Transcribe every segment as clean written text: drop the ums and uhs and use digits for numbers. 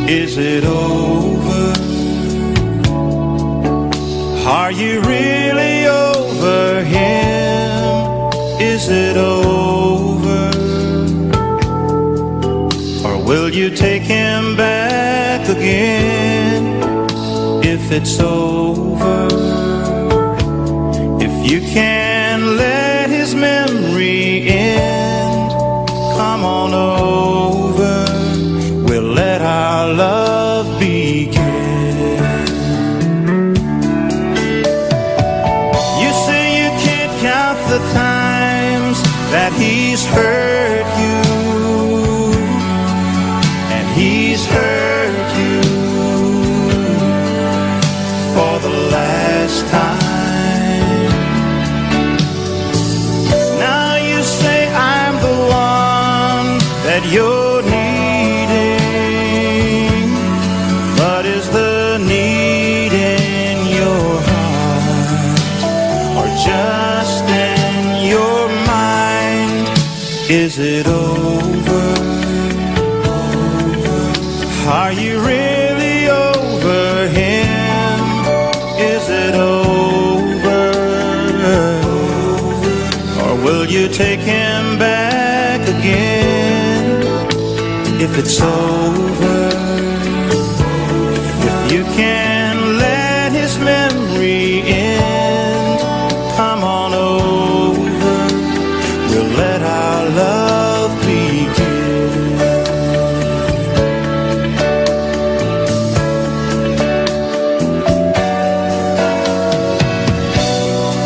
Is it over? Are you really over him? Is it over? Or will you take him back again if it's over? If you can let his memory end, come on over. We'll let our love begin. You say you can't count the times that he's hurt you, and he's hurt you for the last time. Now you say I'm the one that you're needing. But is the need in your heart or just in your mind? Is it over? Are you really over him? Is it over? Or will you take him back again if it's over? You can let his memory end, come on over, we'll let our love begin.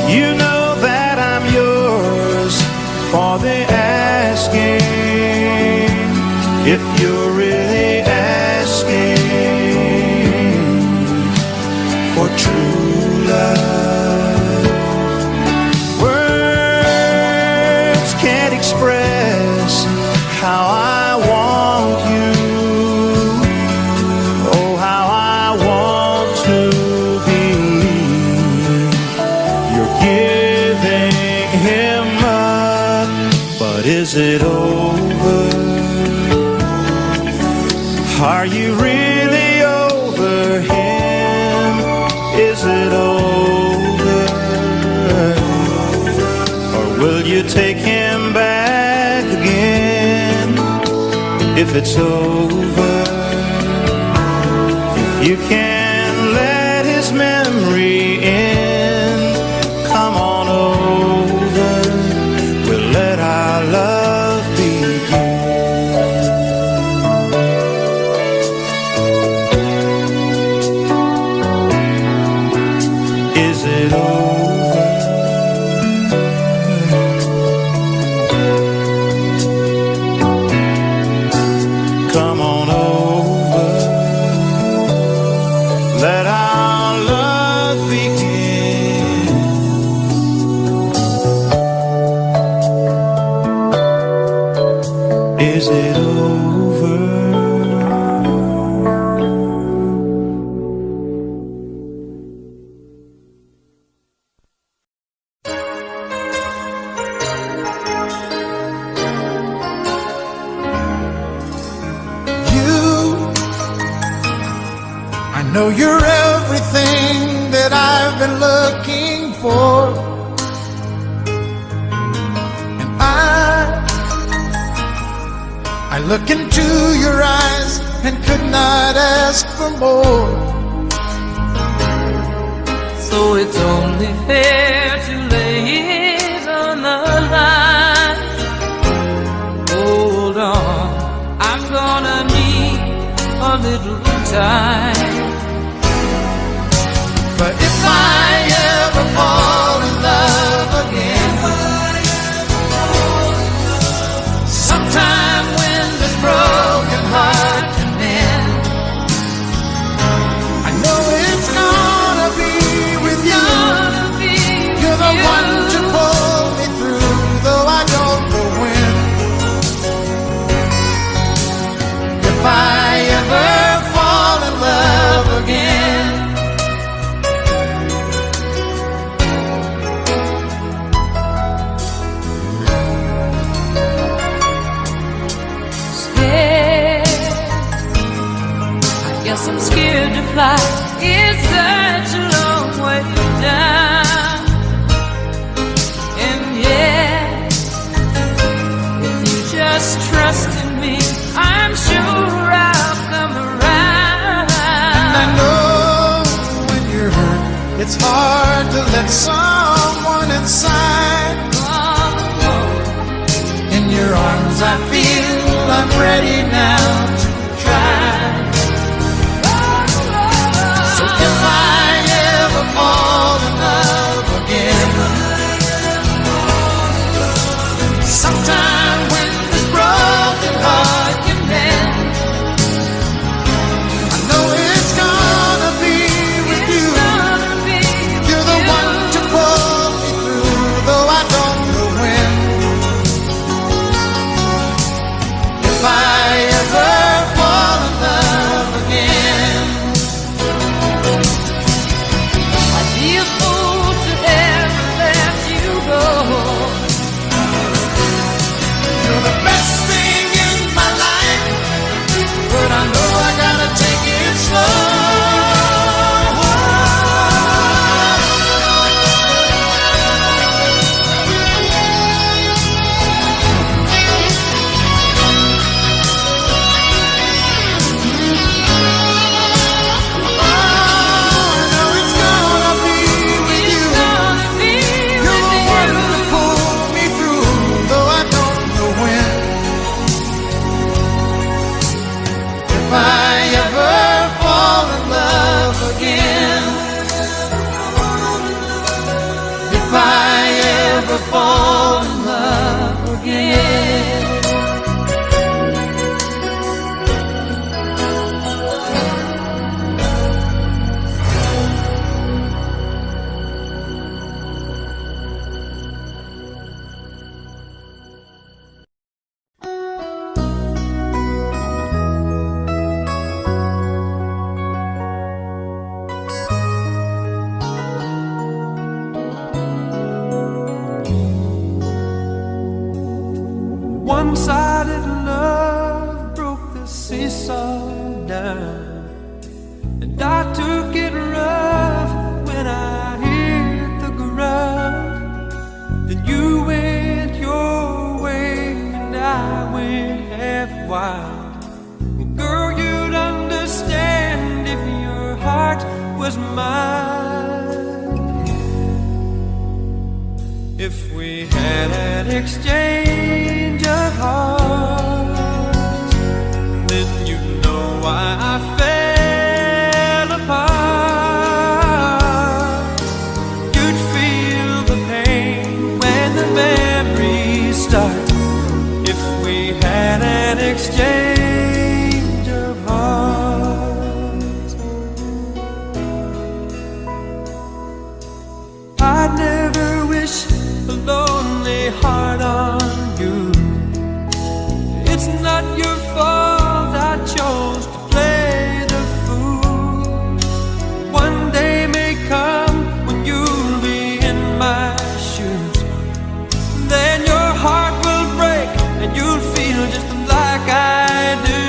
You know that I'm yours for the asking, if you're really asking for true love. Words can't express how I want you. Oh, how I want to believe you're giving him up. But is it over? Are you really over him? Is it over? Or will you take him back again if it's over? If you can let his memory end, come on over, we'll let our love begin. Is it over? Come on over. Let our love begin. Is it over? I know you're everything that I've been looking for, and I look into your eyes and could not ask for more. So it's only fair to lay it on the line. Hold on, I'm gonna need a little time. But if I ever fall in love again, sometime when this broken heart can mend, I know it's gonna be with you. You're the one to pull me through, though I don't know when. guess I'm scared to fly. It's such a long way down. And yeah, if you just trust in me, I'm sure I'll come around. And I know when you're hurt, it's hard to let someone inside. In your arms I feel I'm ready now to try. So if I ever fall in love again, sometime when this broken heart can mend, I know it's gonna be with you. You're the one to pull me through, though I don't know when. If I ever fall in love again, I'd be a fool to ever let you go. you're the best thing in my life, but I know I gotta take it slow. Fall in love again. One-sided love broke the seesaw down, and I took it rough when I hit the ground. Then you went your way and I went half wild. Well, girl, you'd understand if your heart was mine. If we had an exchange of hearts, then you'd know why I fell apart. You'd feel the pain when the memories start. If we had an exchange of hearts, I'd never wish a lonely heart on you. It's not your fault I chose to play the fool. One day may come when you'll be in my shoes. Then your heart will break and you'll feel just like I do.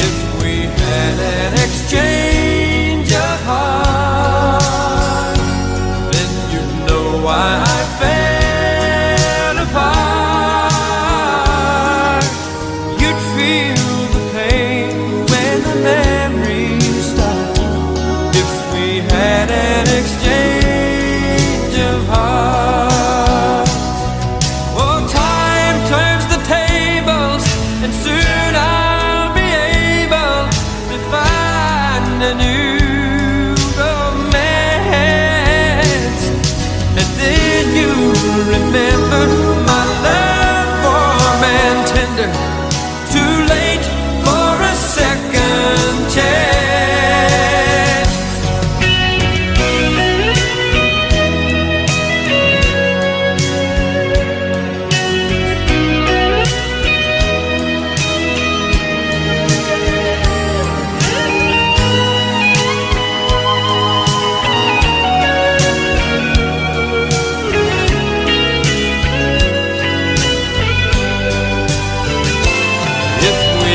If we had an exchange of hearts, then you'd know why I fell apart. You'd feel the pain when the memories start. If we had an exchange of hearts. Oh, time turns the tables, and soon I'll be able to find a new romance. And then you'll remember my love warm and tender, too late for a second chance. If we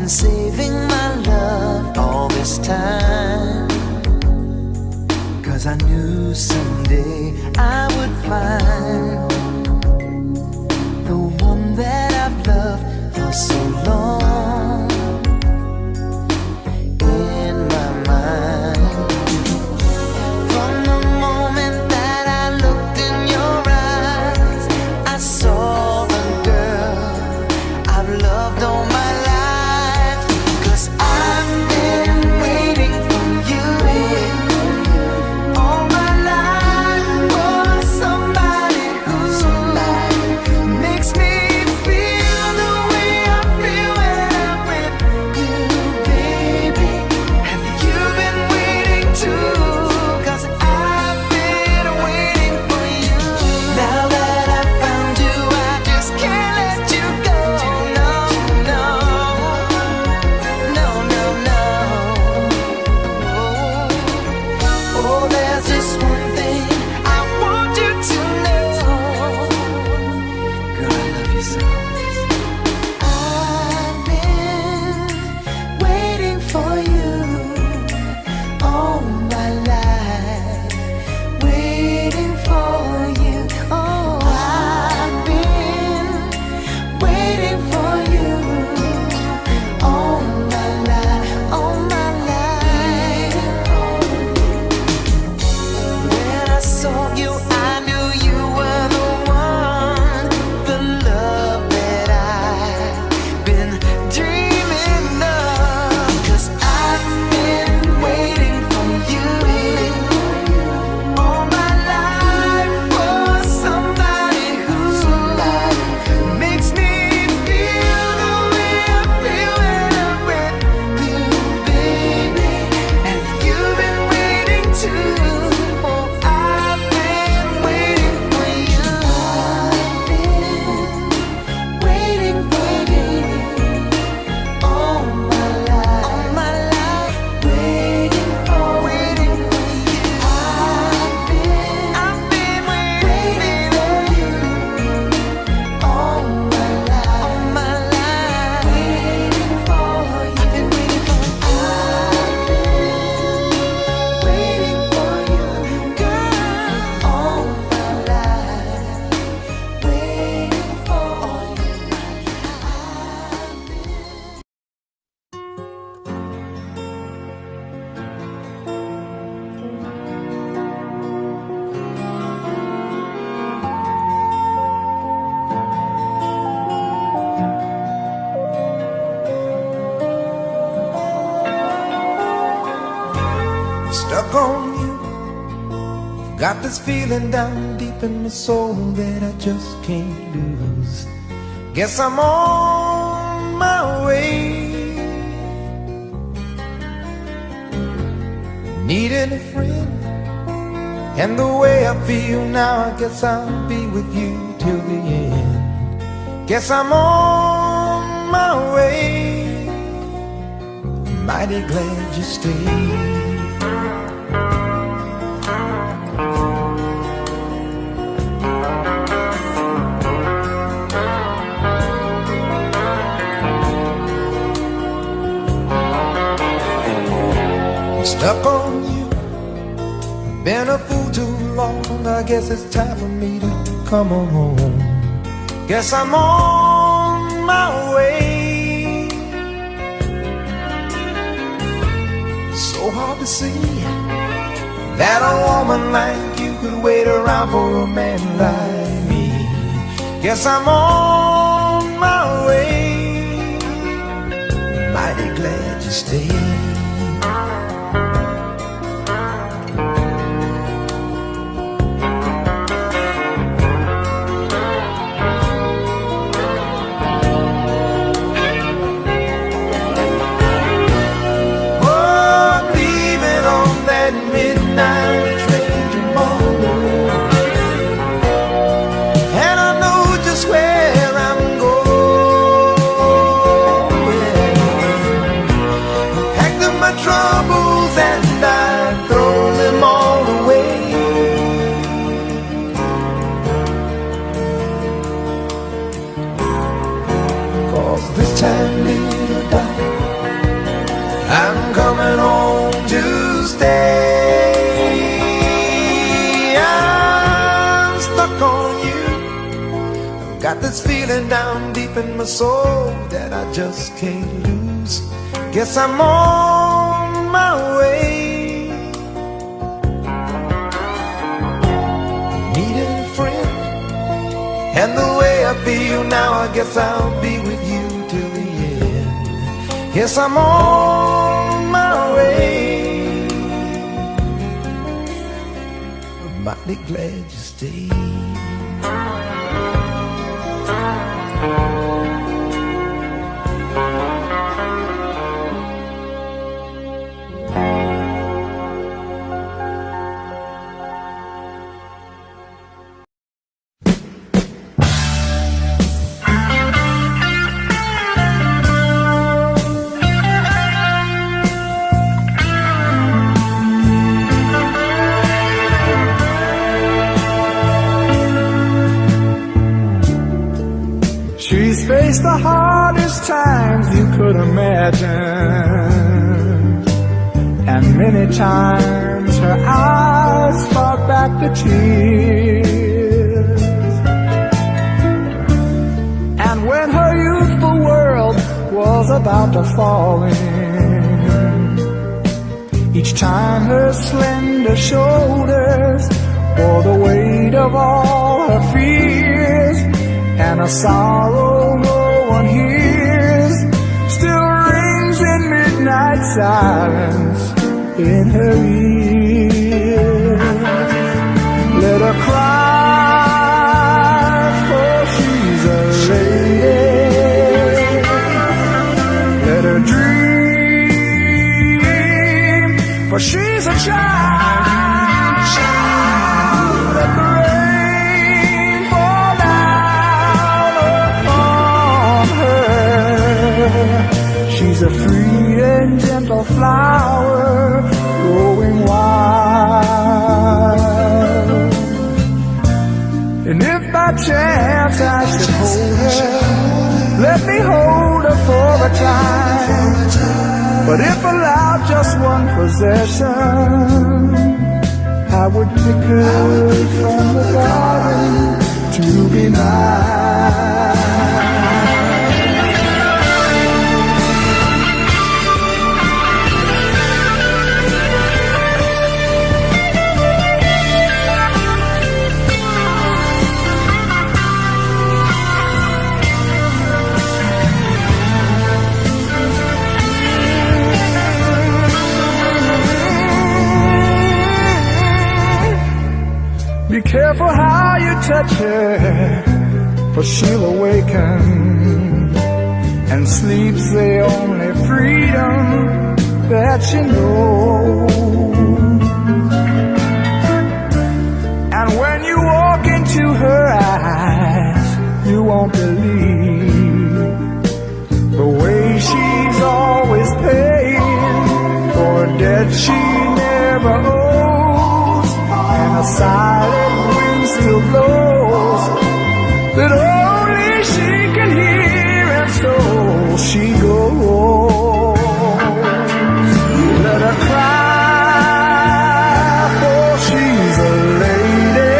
been saving my love all this time, 'cause I knew someday I would find the one that I've loved for so long in my mind. From the moment that I looked in your eyes, I saw the girl I've loved all my life. 'Cause I've been waiting for you all my life, for somebody who makes me feel the way I feel when I'm with you, baby. Have you been waiting too? 'Cause I've been waiting for you. Now that I found you, I just can't let you go. No, no, no, no, no. Oh, there's just one thing I want you to know. Girl, I love you so. I've been waiting for you all my life, waiting for you. Oh, I've been waiting for you all my life, all my life. When I saw you, I knew you were the one, the love that I've been dreaming of. 'Cause I've been waiting for you all my life, for somebody who makes me feel the way I feel when I'm with you, baby. Have you been waiting too? Oh, I've been waiting for you. I've been waiting for you all my life, waiting for you. I've been waiting for you all my life, waiting for you. I've been waiting for you. I've been waiting for you, girl, all my life, waiting for you. Stuck on you, got this feeling down deep in my soul that I just can't lose. Guess I'm on my way, needing a friend, and the way I feel now, I guess I'll be with you till the end. Guess I'm on my way, mighty glad you stayed. Stuck on you, been a fool too long. I guess it's time for me to come on home. Guess I'm on my way. So hard to see that a woman like you could wait around for a man like me. Guess I'm on my way, mighty glad you stayed. Midnight train tomorrow, and I know just where I'm going. I packed up my troubles and I throw them all away. Cause this time, little darling, stay. I'm stuck on you. I've got this feeling down deep in my soul that I just can't lose. Guess I'm on my way. Needed a friend, and the way I feel now, I guess I'll be with you till the end. Yes, I'm on my way. I'm mighty glad you stayed. She's faced the hardest times you could imagine, and many times her eyes fought back the tears. And when her youthful world was about to fall in, each time her slender shoulders bore the weight of all her fears, and a sorrow no one hears still rings in midnight silence in her ears. Let her cry, for she's a lady. Let her dream, for she's a child. Let the rain fall down upon her. She's a free and gentle flower growing wild. And if by chance I should hold her, let me hold her for a time. But if allowed just one possession, I would pick her from the garden to be mine. Be careful how you touch her, for she'll awaken, and sleep's the only freedom that she knows. And when you walk into her eyes, you won't believe the way she's always paying for a debt she never owes, and a silent wind still blows that only she can hear, and so she goes. Let her cry, for she's a lady.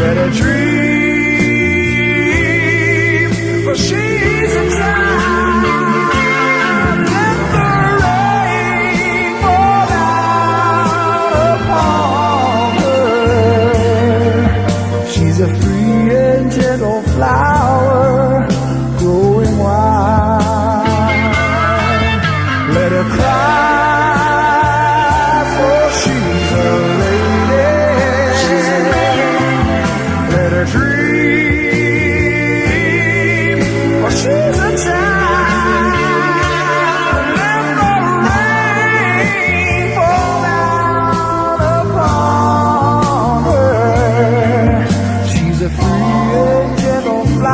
Let her dream, for she's a child. Let the rain fall down upon her. She's a free and gentle flower growing wild. Let her cry, for she's a lady. Let her dream, for she's a child. Let the rain fall down upon her. She's a free and gentle flower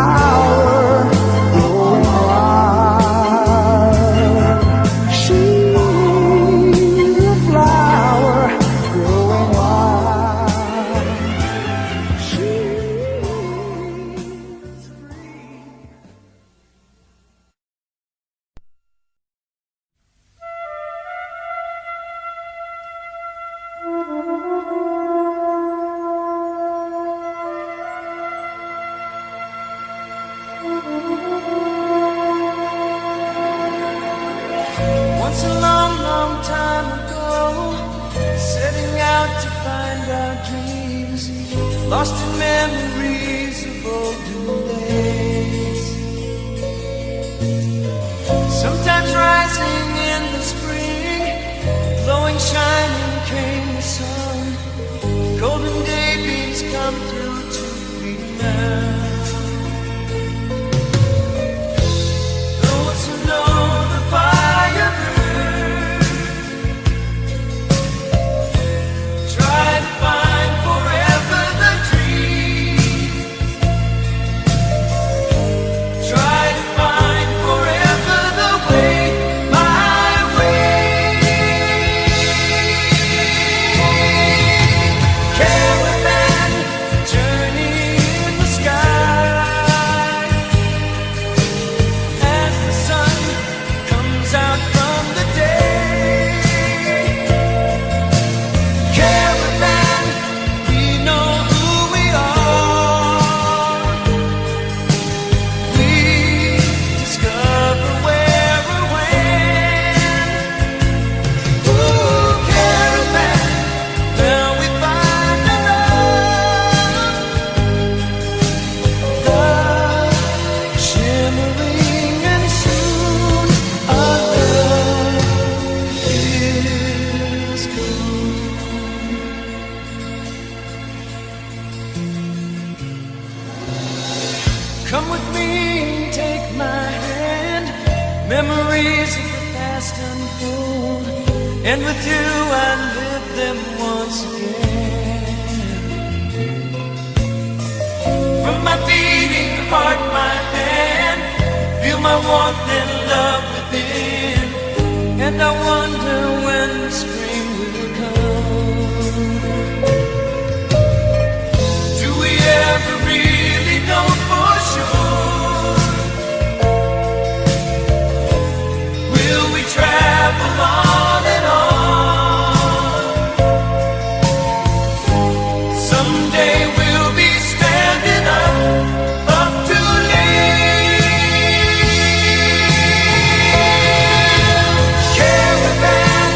Once a long, long time ago, setting out to find our dreams, lost in memories of olden days. Sometimes rising in the spring, glowing, shining came the sun. Golden daybeams come through to green mountains. Those who know the fire burns try to find forever the dream. Try to find forever the way, my way. Caravan journey in the sky as the sun comes out from the day. Caravan, we know who we are. We discover where we're when. Ooh, caravan, now we find our love shimmering, and soon our love is gone. Come with me, take my hand. Memories of the past unfold, and with you I live them once again. From my beating heart, my hand, feel my warmth and love within. And I wonder when the spring will come. Do we ever really know for sure? Will we travel on and on? Someday we'll be standing up to live. Caravan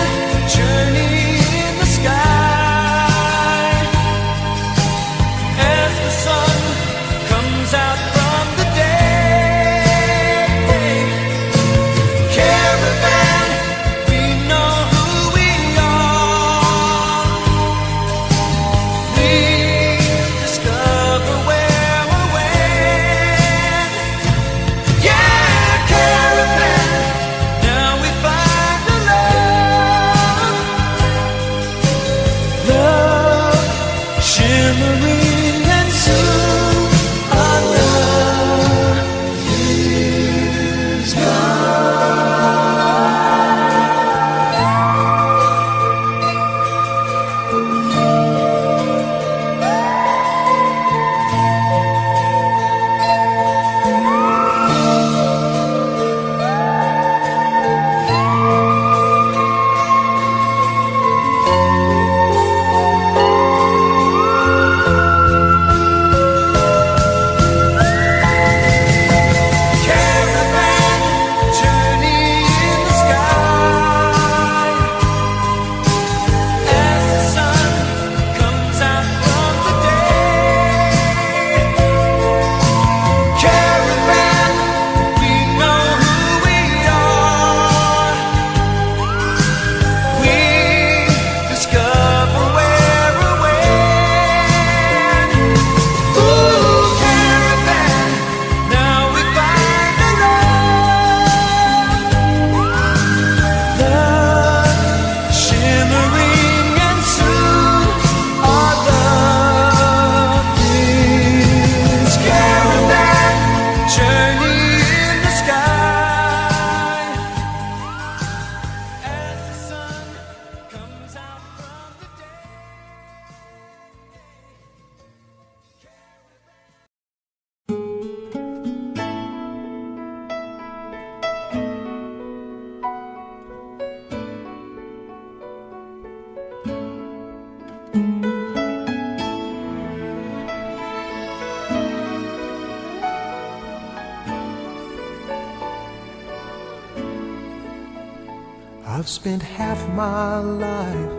I've spent half my life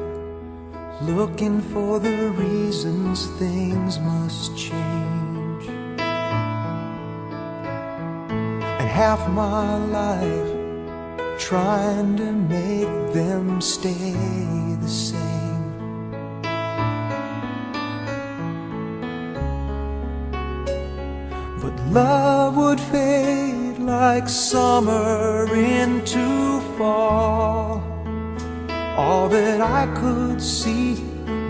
looking for the reasons things must change, and half my life trying to make them stay the same. But love would fade like summer into fall. All that I could see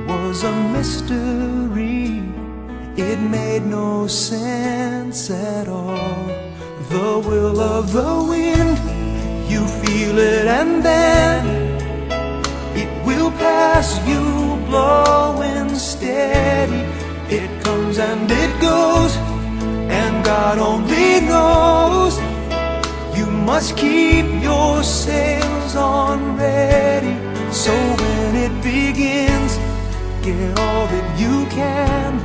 was a mystery. It made no sense at all. The will of the wind, you feel it and then it will pass you, blowing steady. It comes and it goes, and God only knows. You must keep your sails on ready, so when it begins, get all that you can.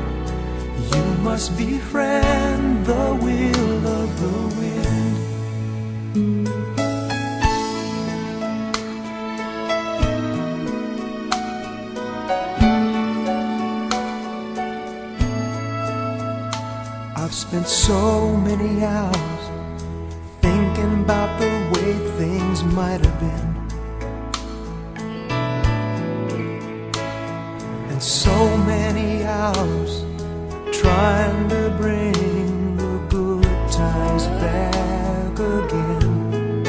You must befriend the will of the wind. I've spent so many hours thinking about the way things might have been, and so many hours trying to bring the good times back again.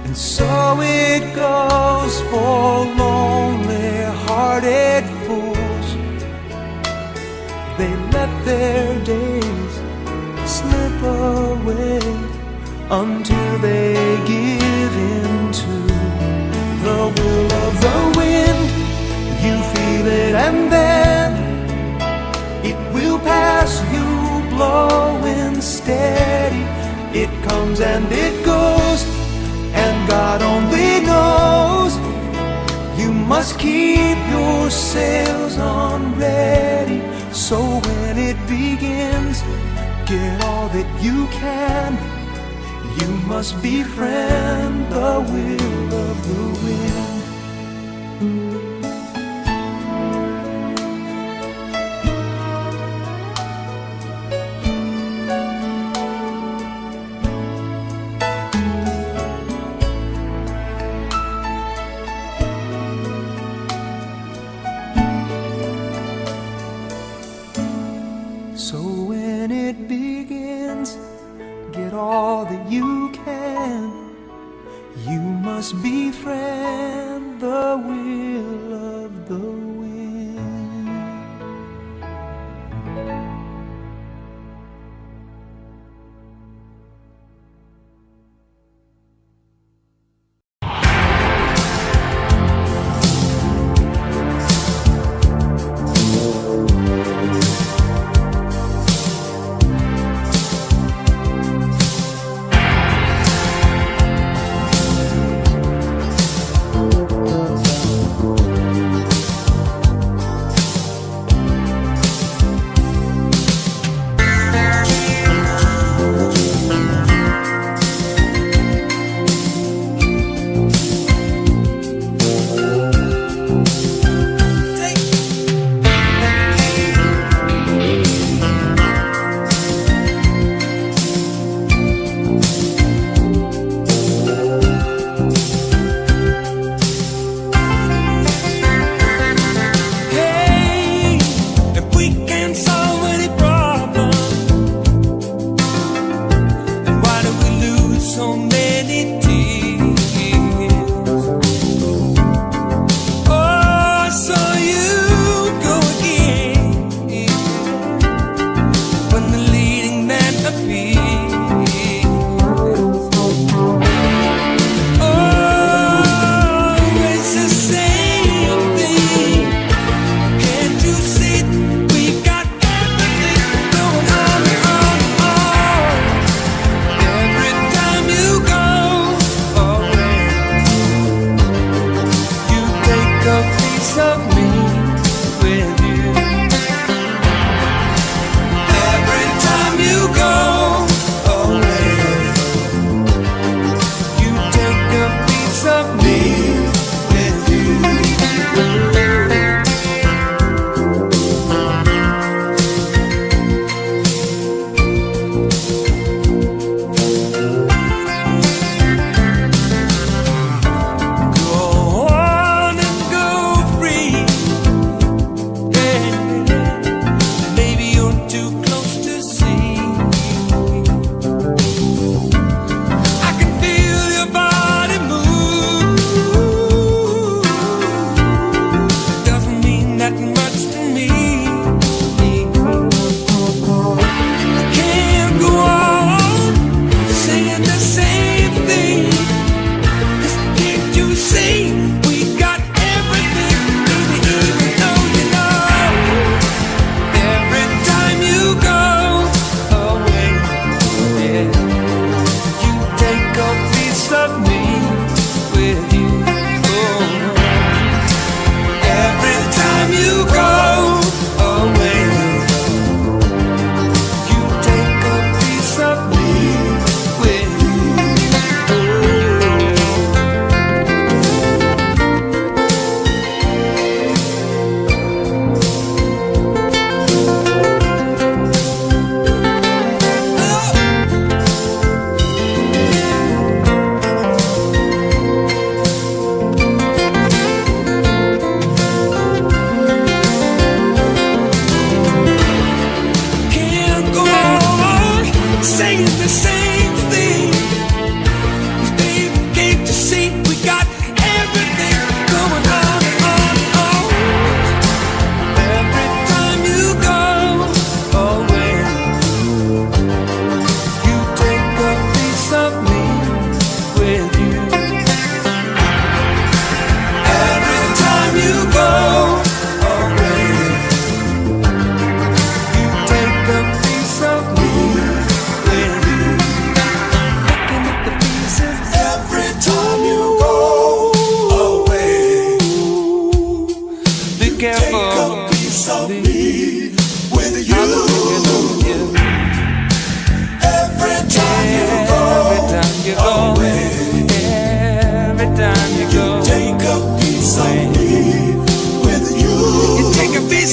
And so it goes for lonely-hearted fools. They let their days slip away until they give in to the will of the wind. You feel it and then it will pass you, blowing steady. It comes and it goes, and God only knows. You must keep your sails on ready, so when it begins, get all that you can. You must befriend the will of the wind. So when it begins, get all that you can. You must befriend the will of the wind.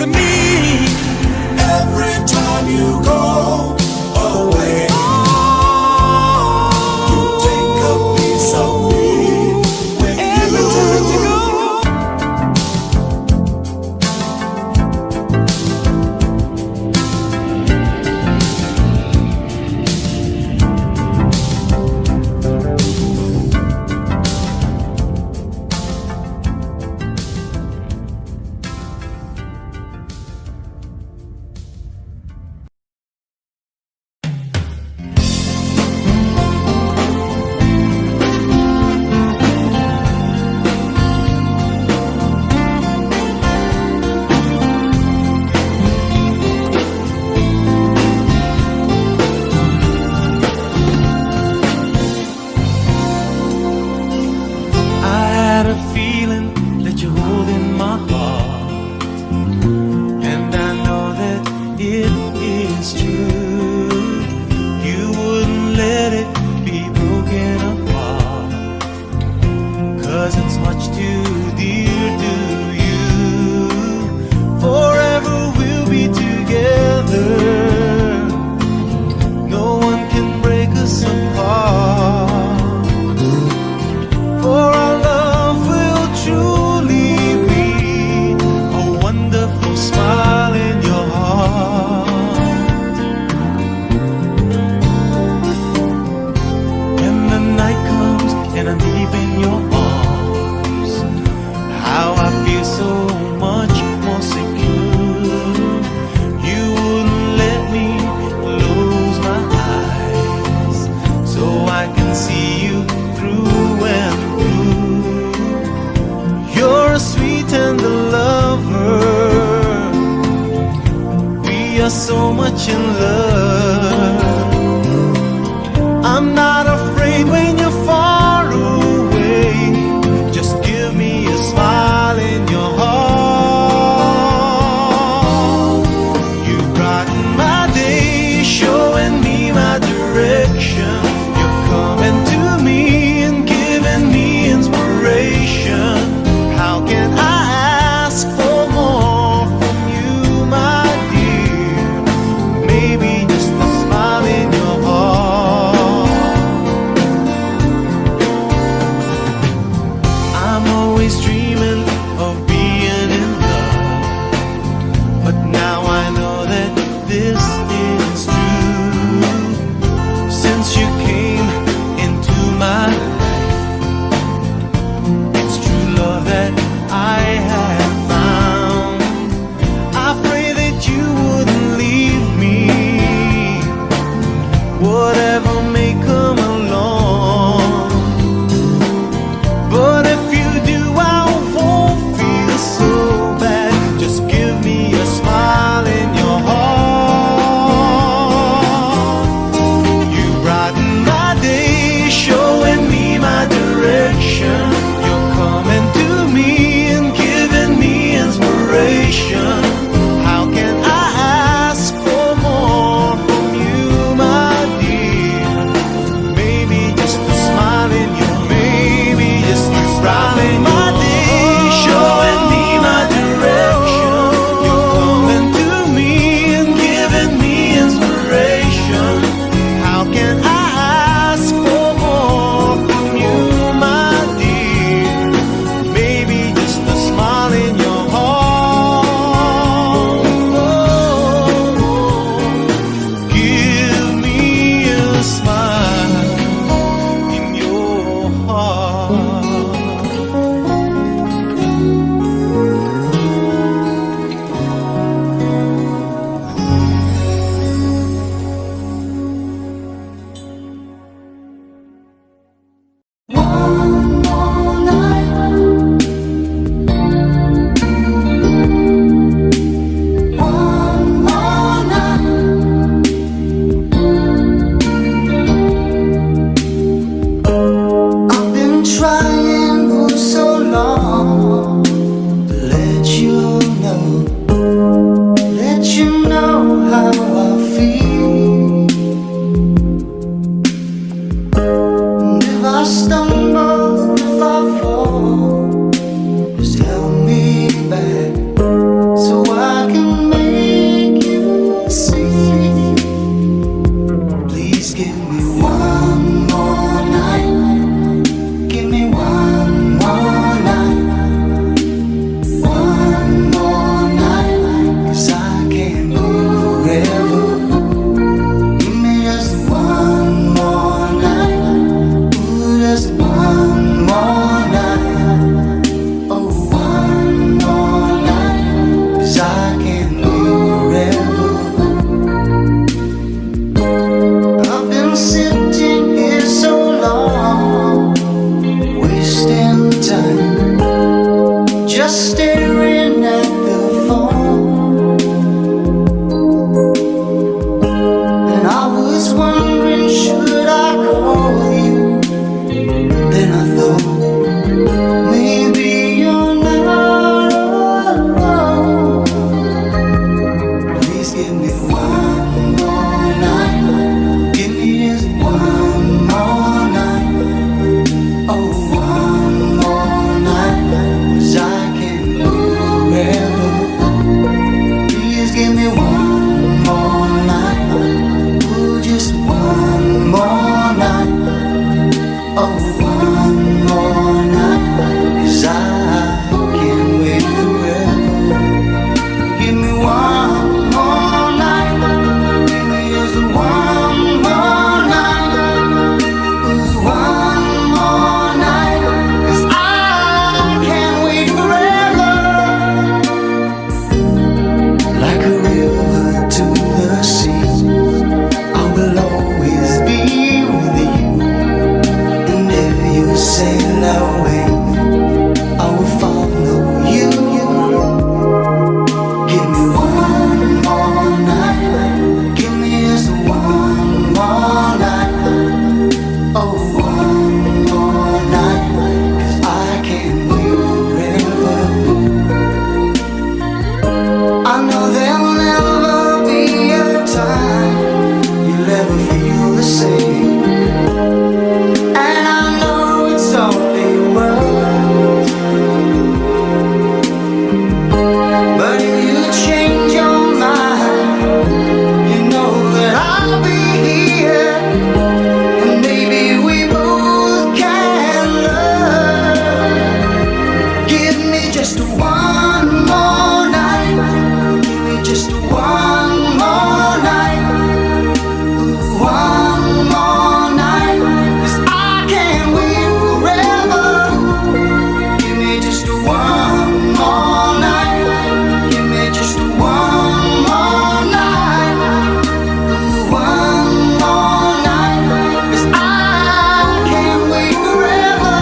to me. Every time you go away, you take a piece of me with Every time you go. I had a feeling that you're holding my heart, and I know that it is true. You wouldn't let it be broken apart, 'cause it's much too dear to you. Forever we'll be together. No one can break us apart. For our love will truly be a wonderful smile in your heart. And the night comes and I'm deep in your arms. How I feel so much more secure. You wouldn't let me close my eyes, so I can see you through and through. You're a sweet tender lover. We are so much in love. I'm not afraid when you're far away. Just give me a smile in your heart. You brighten my day, showing me my direction. You're coming to me and giving me inspiration. How can I ask for more from you, my dear? Maybe just a smile in your heart. I'm always dreaming of being in love, but now I know that this is true. Since you came into my life, it's true love that I have found. I pray that you wouldn't leave me, whatever may come along. But if you do, I won't feel so bad. Just give me a smile in your heart. Please give me one more night. Give me just one more night. Oh, one more night. 'Cause I can live forever. Please give me one more night. Oh, just one more night. Oh, one more night. 'Cause I can't wait forever. Give me one more night. Give me just one more night. Ooh, one more night. 'Cause I can't wait forever. Like a river to the sea, I will always be with you. And if you sail away, I will follow you. Give me one more night. Give me just one more night. Oh, one more night. 'Cause I can't wait forever. I know there'll never be a time you'll ever feel the same. And I know it's only words. But if you change your mind, you know that I'll be here. And maybe we both can learn. Give me just one more night. Give me just one more night. Ooh, one more night. 'Cause I can't wait forever. Give me just one more night. Give me just one more night. Ooh, one more night. 'Cause I can't wait forever.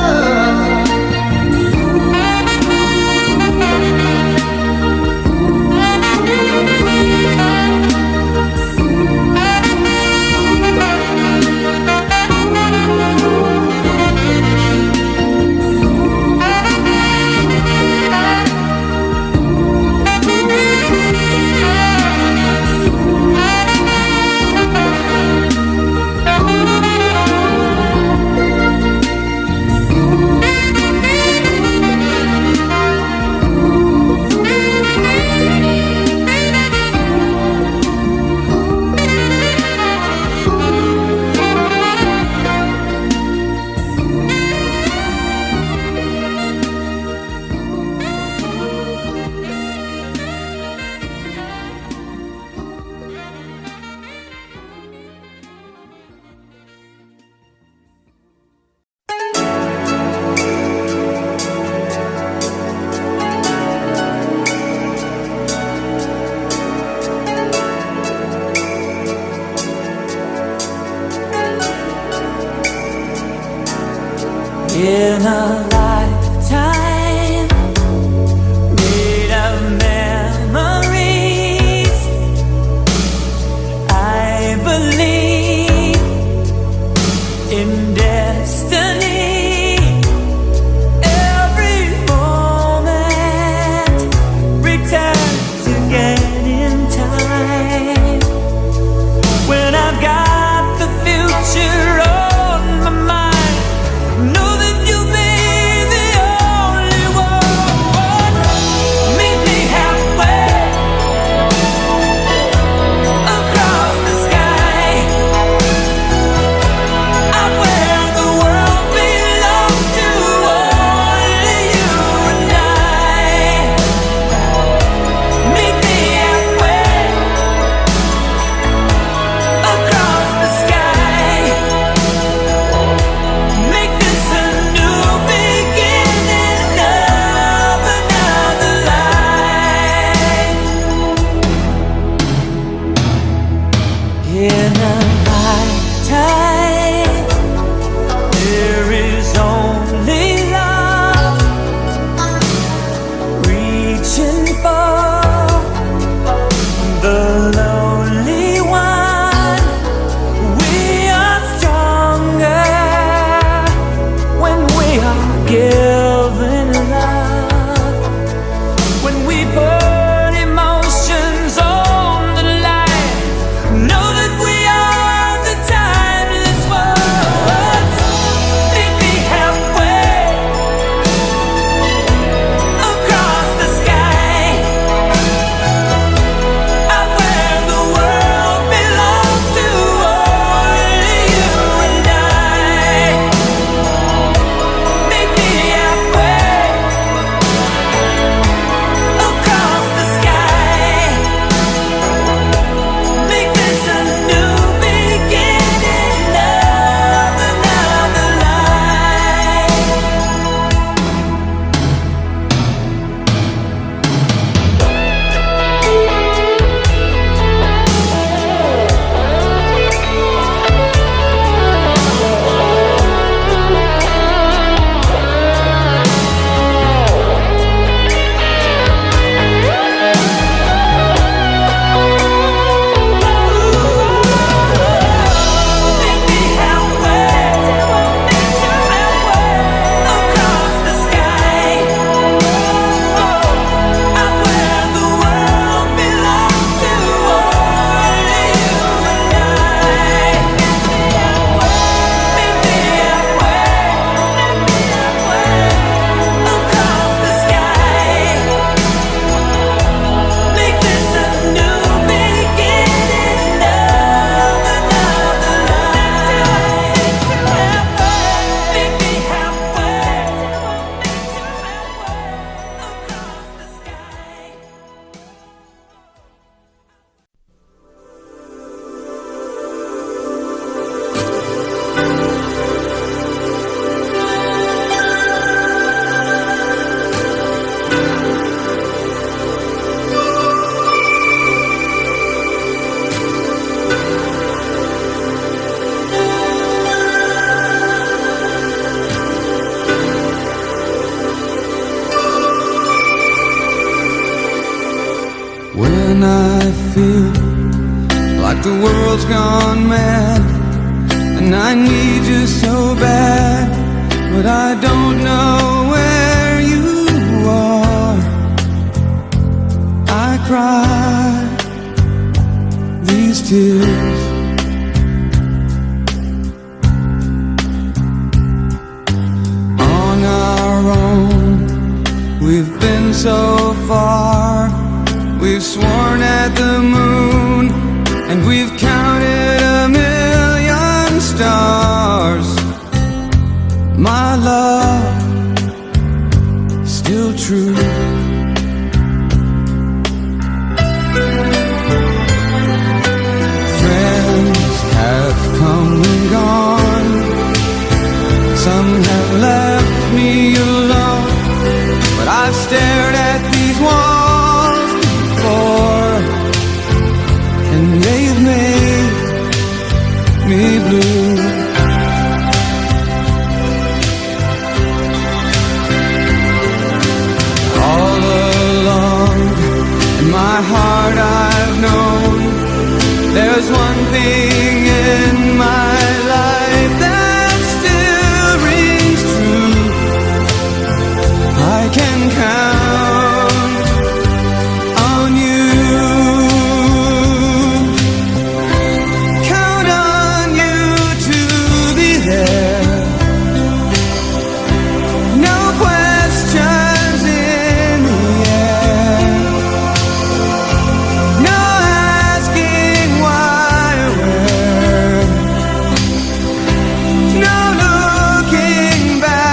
In a lifetime made of memories, I believe in destiny. Every moment returns again in time. When I've got the future on my mind, know that you'll be the only one. Meet me halfway across the sky, out where the world belongs to only you and I. Meet me halfway across the sky. Make this a new beginning of another life. In a lifetime, there is only love, reaching for the lonely one. We are stronger when we are given love, when we put emotions on the line. the world's gone mad, and I need you so bad, but I don't know where you are. I cry these tears on our own. We've been so far, we've sworn at the moon, and we've counted a million stars. My love, still true. Friends have come and gone, some have left me alone, but I've stared at these walls before, and they've made me blue. All along in my heart I've known there's one thing in my life that still rings true. I can count on you, count on you to be there. No questions in the air, no asking why or where, no looking back.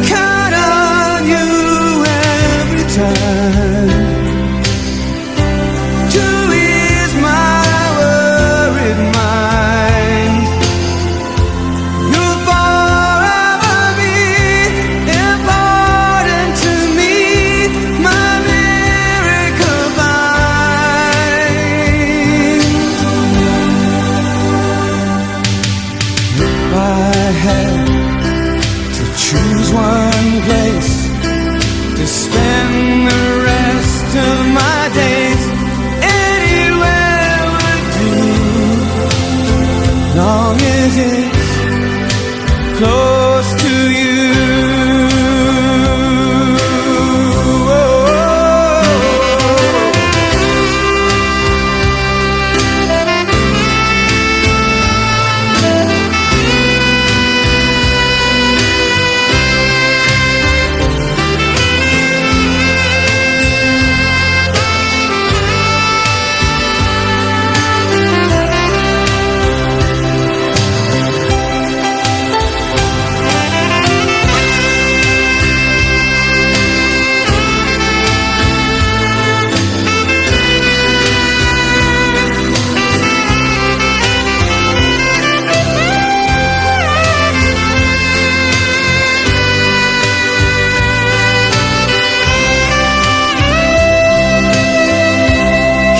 Count on you every time to ease my worried mind. You'll forever be important to me, my miracle vine. If I had to choose one place to spend the rest of my days, anywhere would do, long as it's close to you.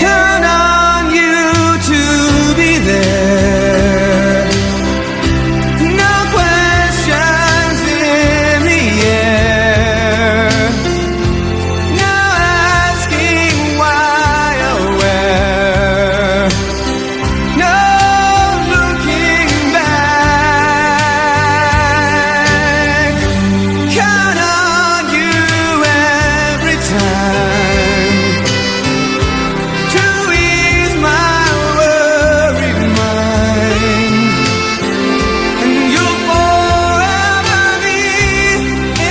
Count on you to be there. No questions in the air, no asking why or where, no looking back. Count on you every time to ease my worried mind, and you'll forever be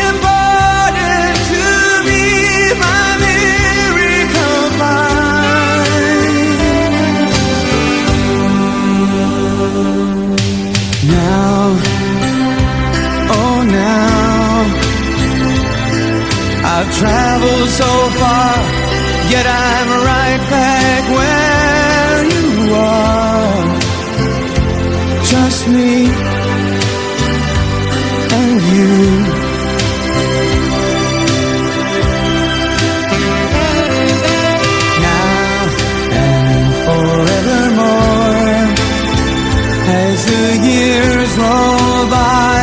important to me, my miracle vine. Now, oh now, I've traveled so far, yet I'm right back where you are. Just me and you. Now and forevermore, as the years roll by,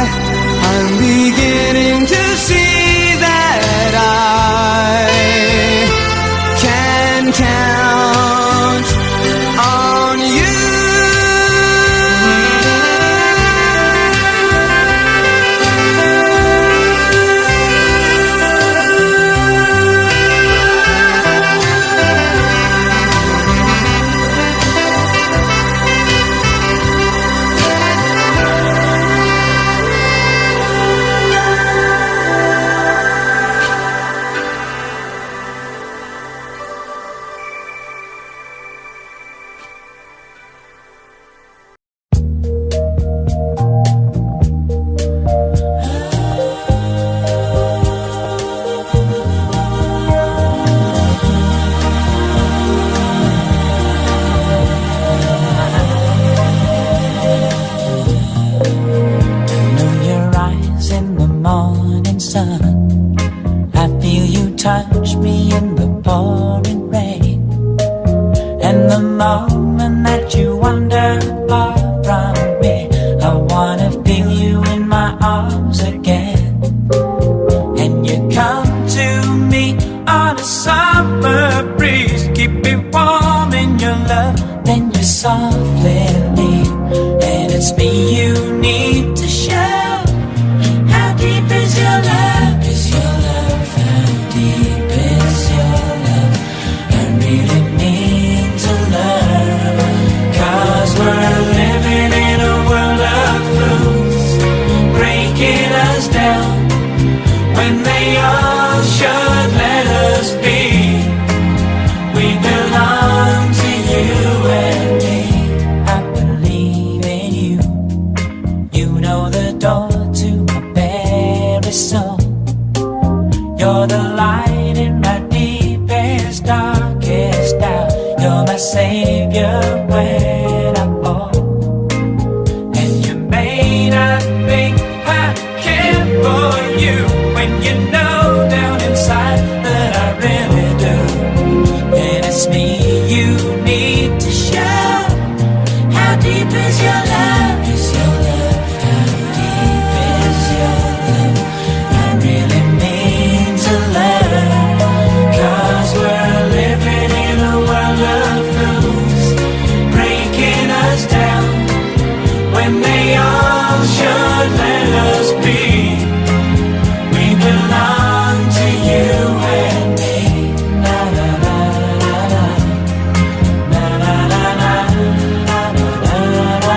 I'm beginning to see that I can count on you. Touch me in the pouring rain, and the moment that you wander far from me, I wanna feel you in my arms again. And you come to me on a summer breeze, keep me warm in your love, then you softly leave, and it's me you need to show. How deep is your love? Is your love? How deep is your love? I really need to learn, 'cause we're living in a world of fools, breaking us down when they all should let us be. We belong to you and me. I believe in you. You know the door to my very soul. You're the light in my deepest, darkest doubt. You're my savior when I fall. And you may not think I care for you, when you know down inside that I really do. And it's me you need to show. How deep is your love? Is your love? How deep is your love? I really need to learn, 'cause we're living in a world of fools, breaking us down when they all should let us be. We belong to you and me. Na na na na na na na na na na na na.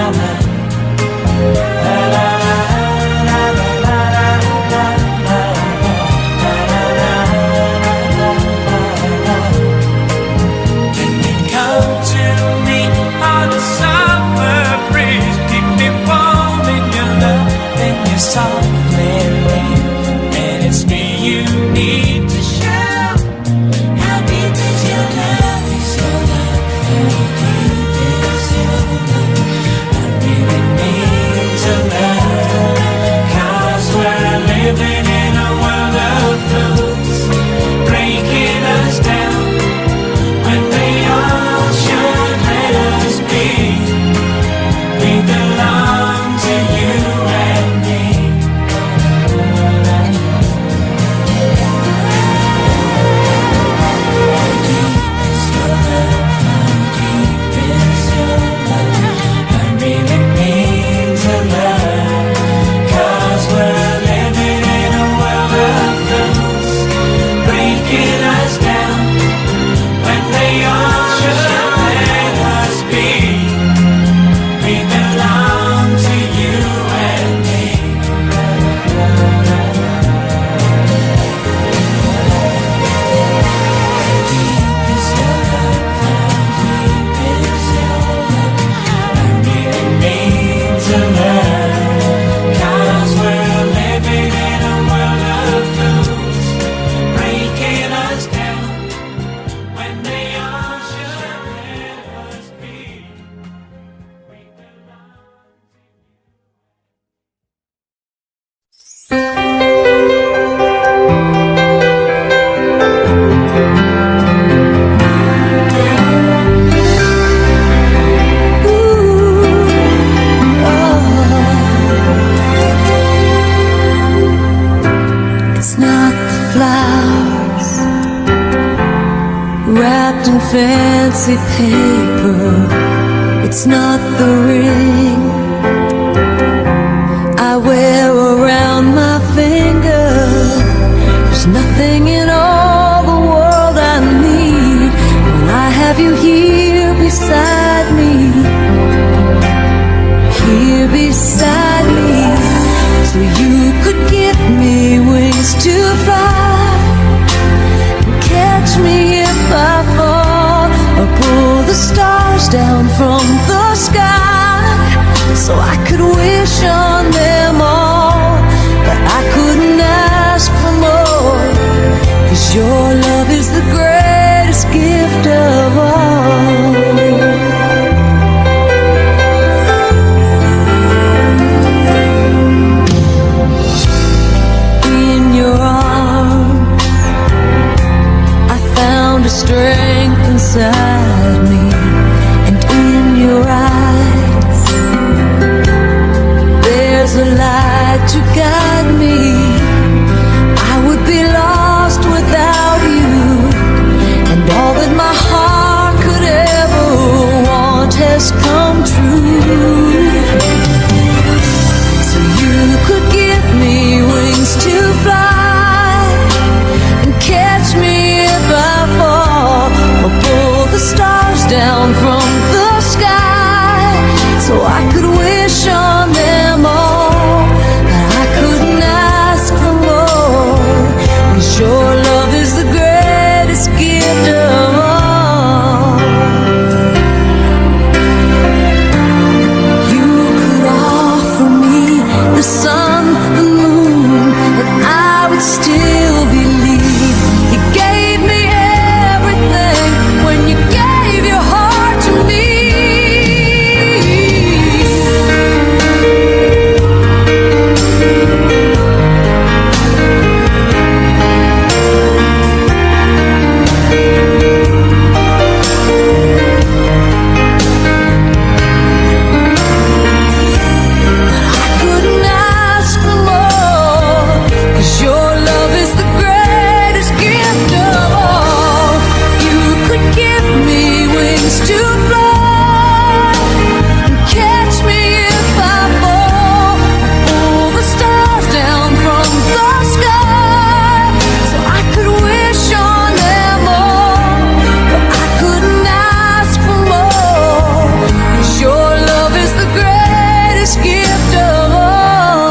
wrapped in fancy paper. It's not the ring I wear around my finger. There's nothing in all the world I need when I have you here beside me. Here beside me, so you could give me wings to fly and catch me if I fall, or pull the stars down from the sky so I could wish on them all. But I couldn't ask for more, 'cause your love is the greatest gift of all. Strength inside me, and in your eyes there's a light to guide me. I would be lost without you, and all that my heart could ever want has come true. So you could give me wings to fly and catch me if I fall, or pull the stars down from the sky so I could wish on them all. But I couldn't ask for more, 'cause your love is the greatest gift of all. You could offer me the sun, the moon, and I would still believe. You gave me when you gave your heart to me. I couldn't ask for more, 'cause your love is the greatest gift of all. You could give me wings to fly and catch me if I fall, pull the stars down from the sky so I could wish on them all. But I couldn't ask for more, 'cause your love is the greatest gift of all.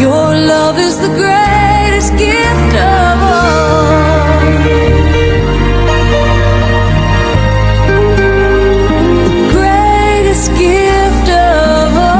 Your love is the greatest gift of all. The greatest gift of all.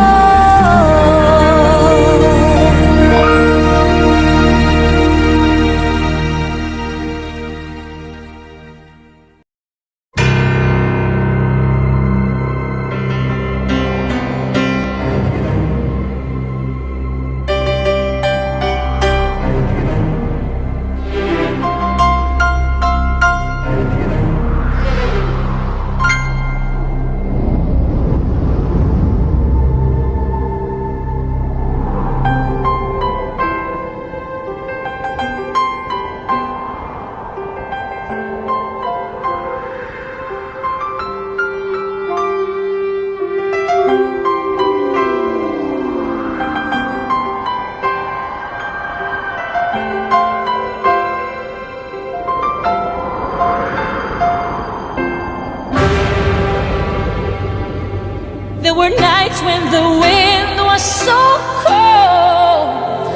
There were nights when the wind was so cold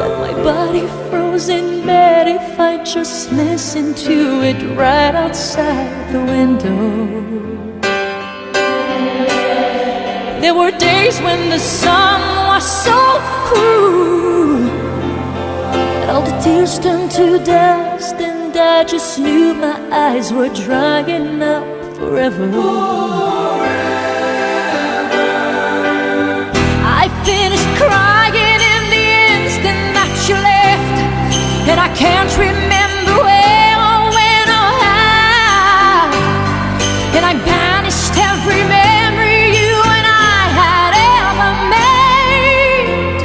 that my body froze in bed if I just listened to it right outside the window. There were days when the sun was so cruel that all the tears turned to dust, and I just knew my eyes were drying up forever. I finished crying in the instant that you left, and I can't remember where or when or how, and I banished every memory you and I had ever made.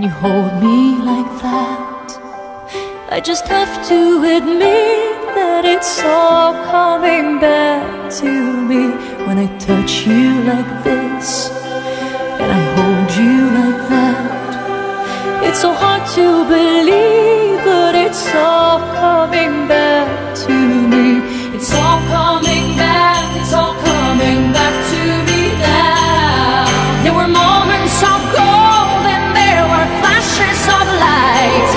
you hold me like that. I just have to admit that it's all coming back to me when I touch you like this and I hold you like that. It's so hard to believe, but it's all coming back to me. It's all coming back, it's all coming back to me now. There were moments of gold and there were flashes of light.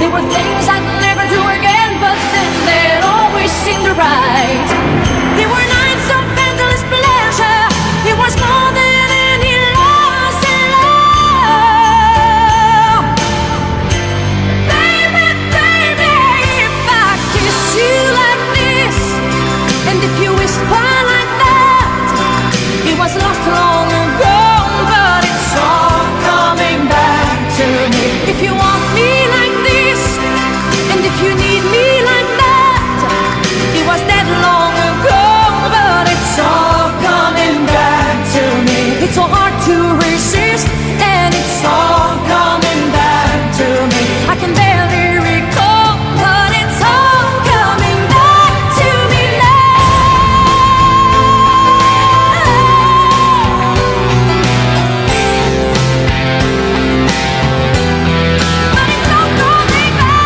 There were things I'd never do again, but then they'd always seem right. There were nights of endless pleasure. It was more than any loss in love. Baby, baby, if I kiss you like this, and if you whisper like that, it was lost long ago, but it's all coming back to me. If you want me like this, and if you need me like that, it was dead long ago, but it's all coming back to me. It's so hard to resist, and it's all coming back to me. I can barely recall, but it's all coming back to me But it's all coming back.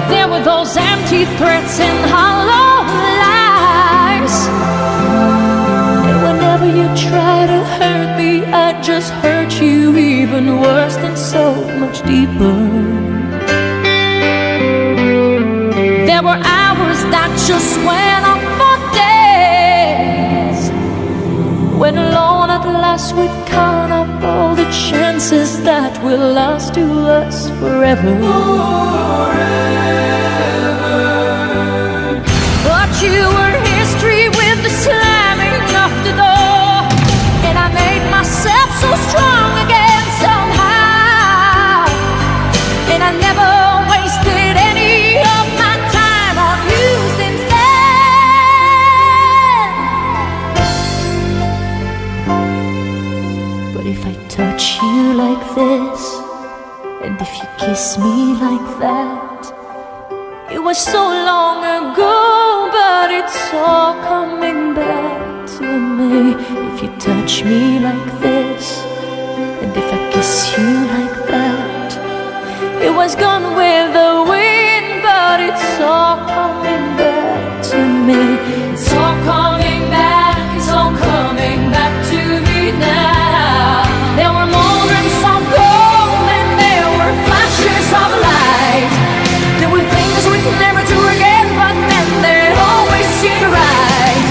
There were those empty threats and hollow lies, and whenever you try to hurt me, I just hurt you even worse and so much deeper. There were hours that just went on for days, when alone at last we'd count up all the chances that will last to us forever. But you were history with the slamming of the door, and I made myself so strong again somehow. And I never wasted any of my time on you since then. But if I touch you like this, and if you kiss me like that, it was so long ago, but it's all coming back to me. If you touch me like this, and if I kiss you like that, it was gone with the wind, but it's all coming back to me. It's all coming back, it's all coming back to me now. There were moments of gold and there were flashes of light. There were things we'd never do again, but then they'd always seem right.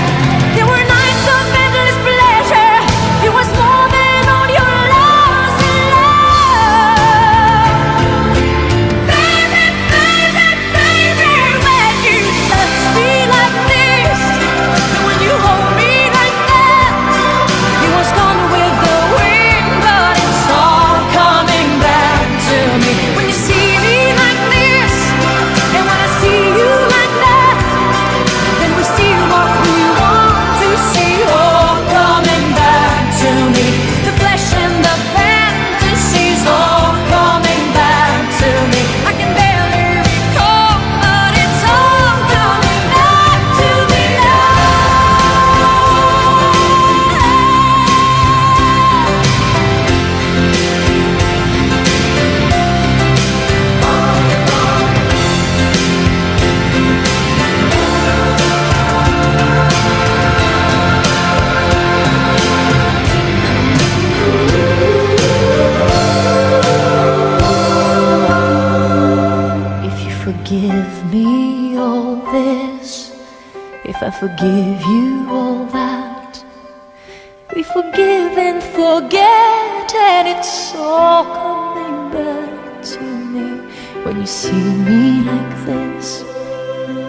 There were nights of endless pleasure. It was more than all your loss in love. Baby, baby, baby, when you touch me like this, and when you hold me like that, it was gone with the wind, but it's all coming back to me. When you see me like this, and when I see you like that, then we see what we want to see, all coming back to me. The flesh and the fantasies, all coming back to me. I can barely recall, but it's all coming back to me If you forgive me all this, if I forgive you all that, we forgive and forget, and it's all coming back to me. When you see me like this,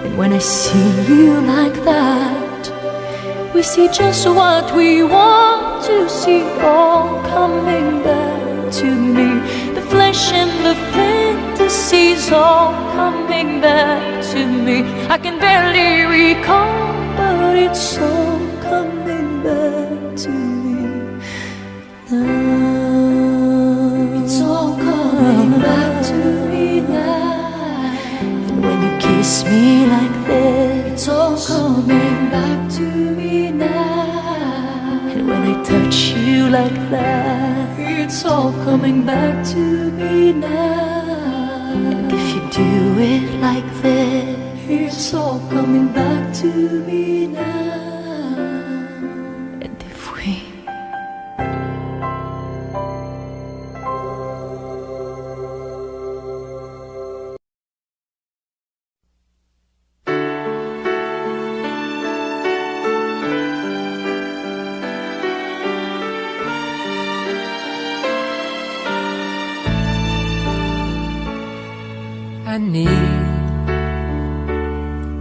and when I see you like that, we see just what we want to see, all coming back to me. The flesh and the fantasy fantasies all coming back to me. I can barely recall, but it's all coming back to me now. It's all coming back to me now. And when you kiss me like that, it's all coming back to me now. And when I touch you like that, it's all coming back to me now. And if you do it like that, it's all coming back to me now. And if we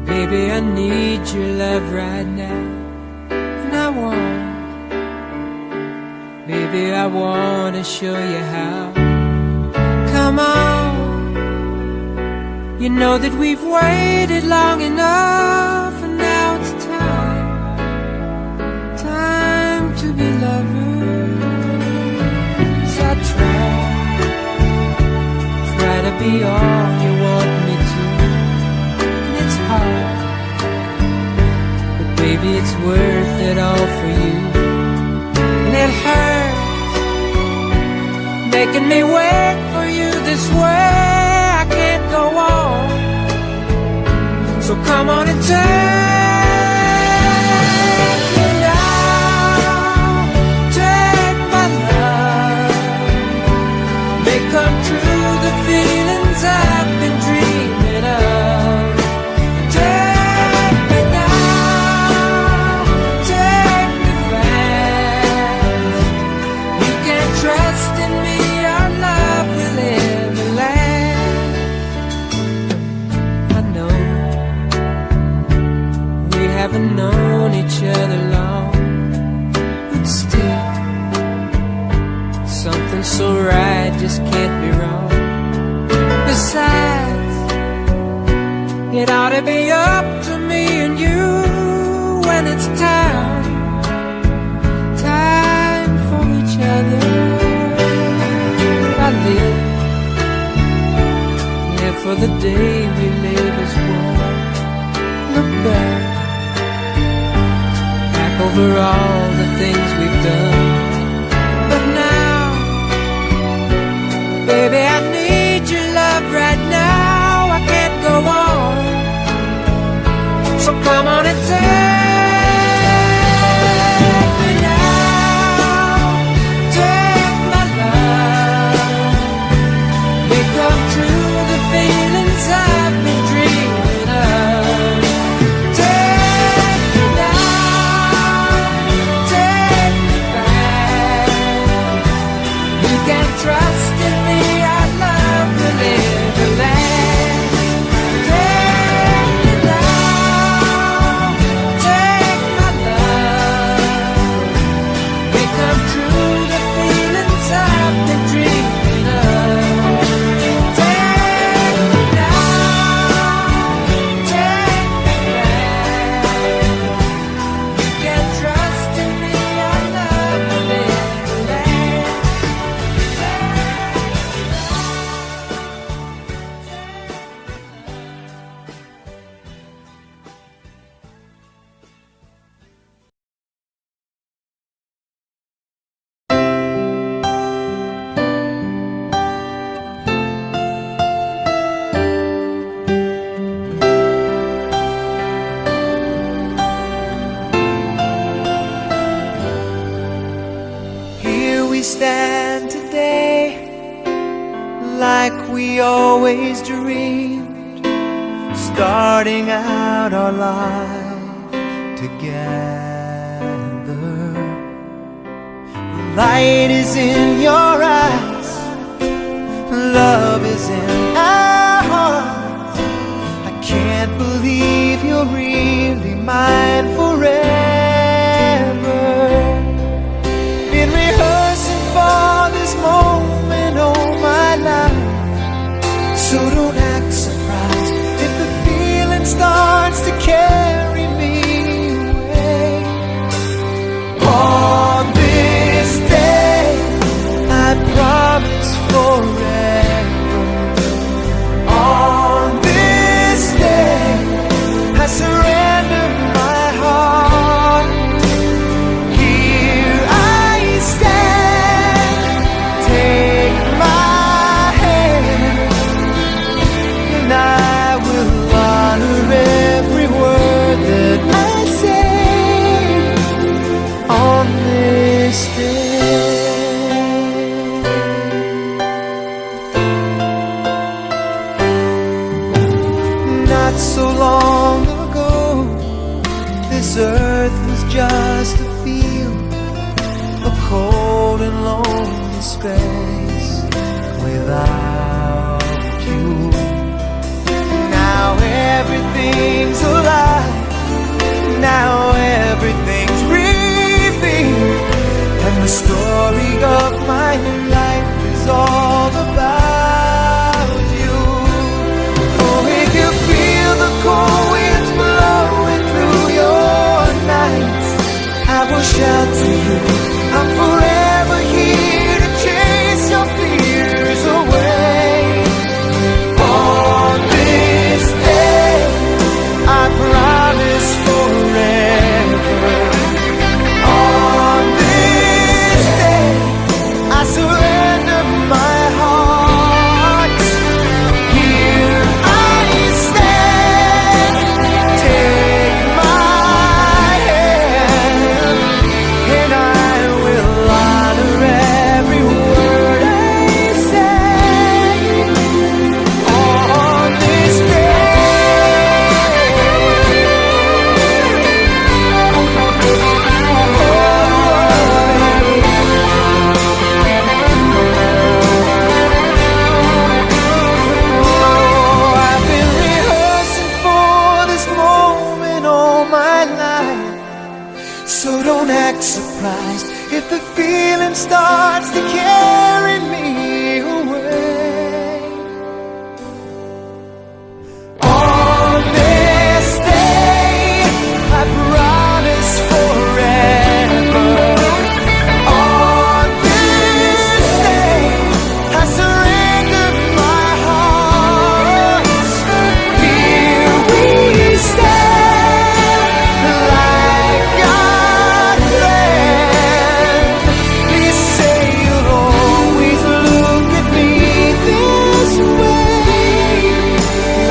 Baby, I need your love right now. And baby, I want to show you how. Come on. You know that we've waited long enough, and now it's time to be lovers. I try to be all you want me to, and it's hard, but baby, it's worth it all for you. And it hurts making me wait for you this way. I can't go on, so come on and take me now. Take my love, make come true the feelings I've been dreaming of. Take me now, take me fast. You can trust in me, our love will ever last. I know we haven't known each other long, but still something so right just can't be wrong. Besides, it ought to be up to me and you when it's time for each other. I live for the day we live as one. Look back over all the things we've done. But now, baby, I need your love right now. I can't go on, so come on and take me now. Take my love, make come true the feelings I've been dreaming of. Take me now, take me back. You can trust in me, our love will never last. Take me now, take my love, make come true the feelings I've been dreaming of. Take me now, take me back. You can trust in me, our love will never last. Here we stand today, like we always dreamed, starting out our life together. Light is in your eyes, love is in our hearts. I can't believe you're really mine forever. Been rehearsing for this moment all my life, promise forever. On this day, I surrender my heart. Here I stand, take my hand, and I will honor every word that I say on this day. Not so long ago, this earth was just a field, a cold and lonely space without you. Now everything's alive, now everything's breathing, and the story of my life is all about you. Oh, if you feel the cold winds blowing through your nights, I will shout to you, I'm forever here to chase your fears away. On this day, I promise forever. On this day, I surrender my heart. Here I stand, take my hand, and I will honor every word I say on this I've been rehearsing for this moment all my life, so don't act surprised if the feeling starts to carry me away. On this day, I promise forever. On this day, I surrender my heart. Here we stand, like God planned. Please say you'll always look at me this way,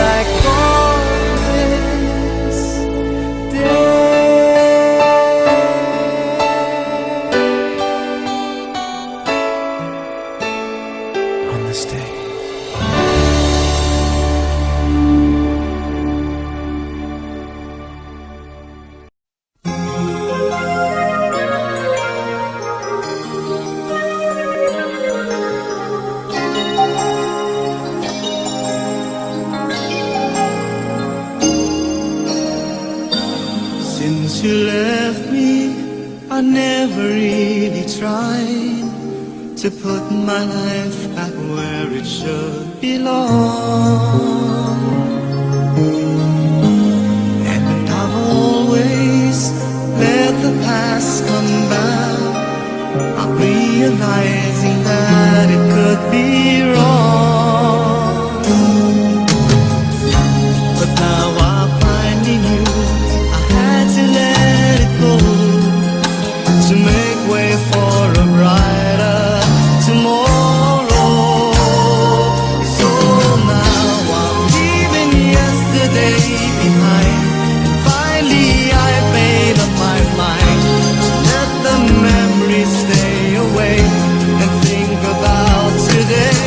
like on this day. On this day. Since you left me, I never really tried to put my life back where it should belong. And I've always let the past come back. I'm realizing that it could be wrong. But now I finally knew I had to let it go to make way for a brighter tomorrow. So now I'm leaving yesterday behind, and finally I made up my mind to let the memories stay away and think about today.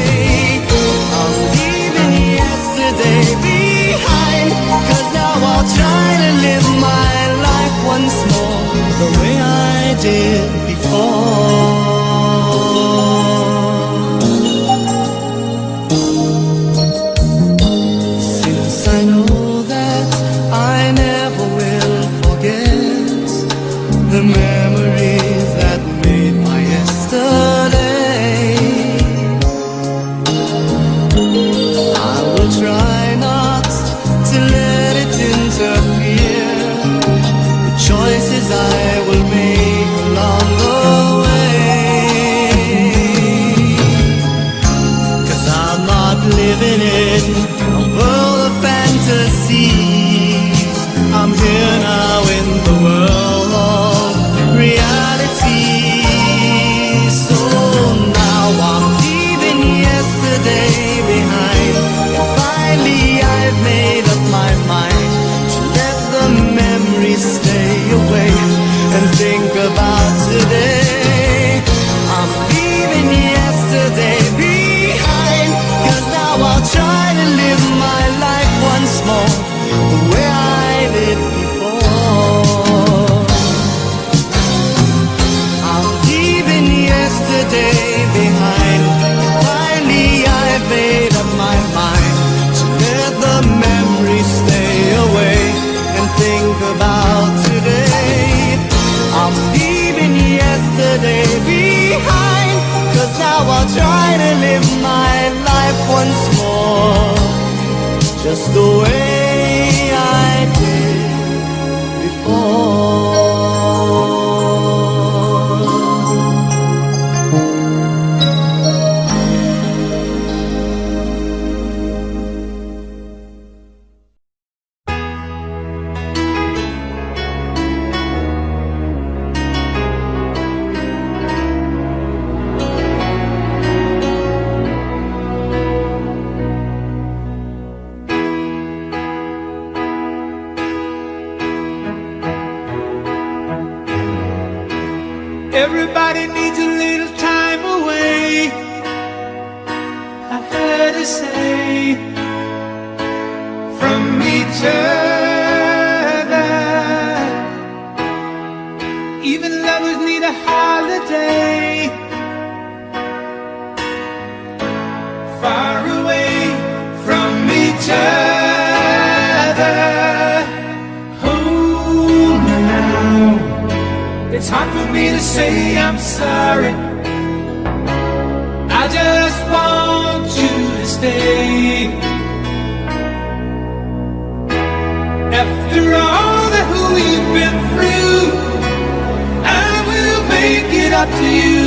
living in a world of fantasies. I'm here now in the world of reality. So now I'm leaving yesterday behind, and finally I've made up my mind to let the memories stay away and think about today. I'm leaving yesterday behind, 'cause now I'll try to live my life once more the way I did before. I'm leaving yesterday behind, and finally I've made up my mind to let the memories stay away and think about today. I'm leaving yesterday behind, 'cause now I'll try to live my life once more just the way I did before. Everybody needs a little time away, I heard her say, from each other. Even lovers need a holiday, far away from each other. Hold me now. It's hard for me to say I'm sorry. I just want you to stay. After all that we've been through, I will make it up to you.